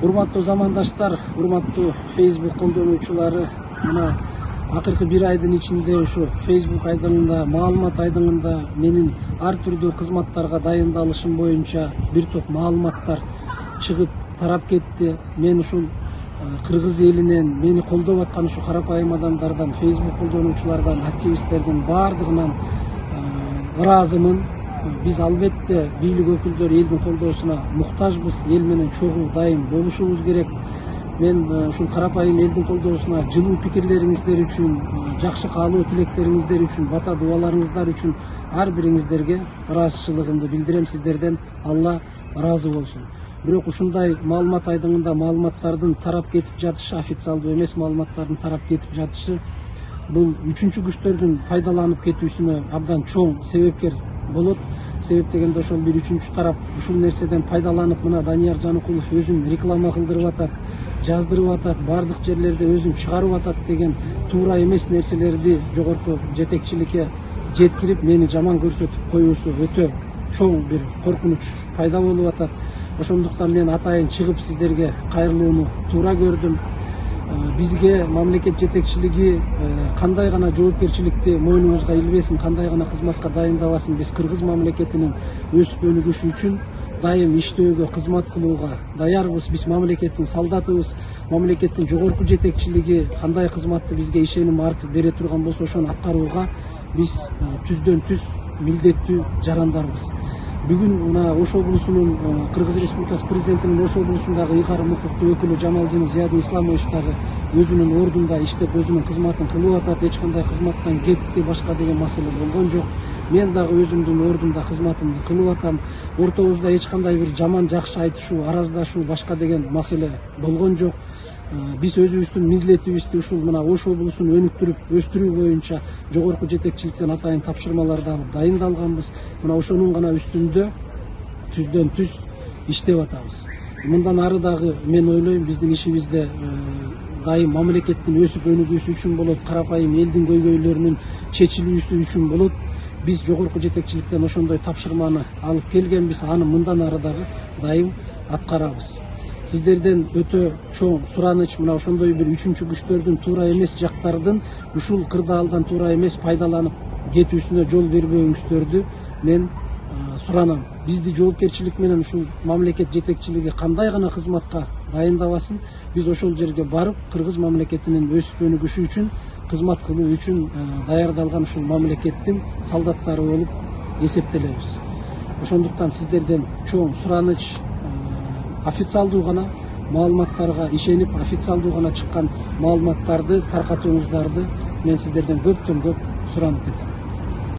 Урматтуу замандаштар, урматтуу Facebook колдонуучулары, мына акыркы бир айдын ичинде ушу Facebook айдыңында, маалымат айдыңында менин ар түрдүү кызматтарга дайындалышым боюнча бир топ маалыматтар чыгып тарап кетти. Мен ушул кыргыз элинен мени колдоп аткан ушу карапайым адамдардан, Facebook колдонуучулардан, активисттердин баардыгынан ыраазымын. Биз албетте бийлик өкүлдөрү элдин колдоосуна муктажбыз, эл менен чогуу дайым болушубуз керек. Мен ушул карапайым элдин колдоосуна жылуу пикирлериңиздер үчүн, жакшы каалоо тилектериңиздер үчүн, бата дубаларыңыздар үчүн ар бириңиздерге ыраазычылыгымды билдирем. Сиздерден Алла ыраазы болсун. Бирок ушундай маалымат айдыңында маалыматтардын тарап кетип жатышы, официалдуу эмес маалыматтардын тарап кетип жатышы бул үчүнчү күчтөрдүн пайдаланып кетүүсүнө абдан чоң себепкер болот. Себеп дегенде ошол бир үчүнчү тарап ушул нерседен пайдаланып, мына Данияр Жаныкулов өзүн реклама кылдырып атат, жаздырып атат, бардык жерлерде өзүн чыгарып атат деген туура эмес нерселерди жогорку жетекчиликке жеткирип, мени жаман көрсөтүп коюусу өтө чоң бир коркунуч пайда болуп атат. Ошондуктан мен атайын чыгып сиздерге кайрылууну туура көрдүм. Бизге мамлекет жетекчилиги кандай гана жоопкерчиликти мойнубузга илбесин, кандай гана кызматка дайындабасын, биз кыргыз мамлекетинин өсүп өнүгүшү үчүн дайым иштөөгө, кызмат кылууга даярбыз. Биз мамлекеттин солдатыбыз. Мамлекеттин жогорку жетекчилиги кандай кызматты бизге ишеним артып бере турган болсо, ошону аткарууга биз түздөн түз милдеттүү жарандарбыз. Бүгүн мына Ош облусунун, Кыргыз Республикасы президентинин Ош облусундагы ыйгарым укуктуу өкүлү Жамалдинов Зиядин Исламович дагы өзүнүн ордунда иштеп, өзүнүн кызматын кылып атат. Эч кандай кызматтан кетти, башка деген маселе болгон жок. Мен дагы өзүмдүн ордумда кызматымды кылып атам. Ортобузда эч кандай бир жаман жакшы айтышуу, араздашуу, башка деген маселе болгон жок. Биз өзүбүздүн милдетибизди ушул мына Ош облусун өнүктүрүп өстүрүү боюнча жогорку жетекчиликтен атайын тапшырмаларды алып дайындалганбыз. Мына ошонун гана үстүндө түздөн түз иштеп атабыз. Мындан ары дагы мен ойлойм, биздин ишибизде дайым мамлекеттин өсүп өнүгүүсү үчүн болот, карапайым элдин көйгөйлөрүнүн чечилүүсү үчүн болот. Биз жогорку жетекчиликтен ошондой тапшырманы алып келгенбиз, аны мындан ары дагы дайым аткарабыз. Сиздерден өтө чоң сураныч, мына ошондой бир үчүнчү күчтөрдүн туура эмес жактардын ушул кырдаалдан туура эмес пайдаланып кетүүсүнө жол бербөөңүздөрдү мен суранам. Бизди жоопкерчилик менен ушул мамлекет жетекчилиги кандай гана кызматка дайындабасын, биз ошол жерге барып, кыргыз мамлекетинин өсүп өнүгүшү үчүн, кызмат кылуу үчүн даярдалган ушул мамлекеттин солдаттары болуп эсептелебиз. Ошондуктан сиздерден чоң сураныч, официалдуу гана маалыматтарга ишенип, официалдуу гана чыккан маалыматтарды таркатууңуздарды мен сиздерден көптөн көп суранып кетем.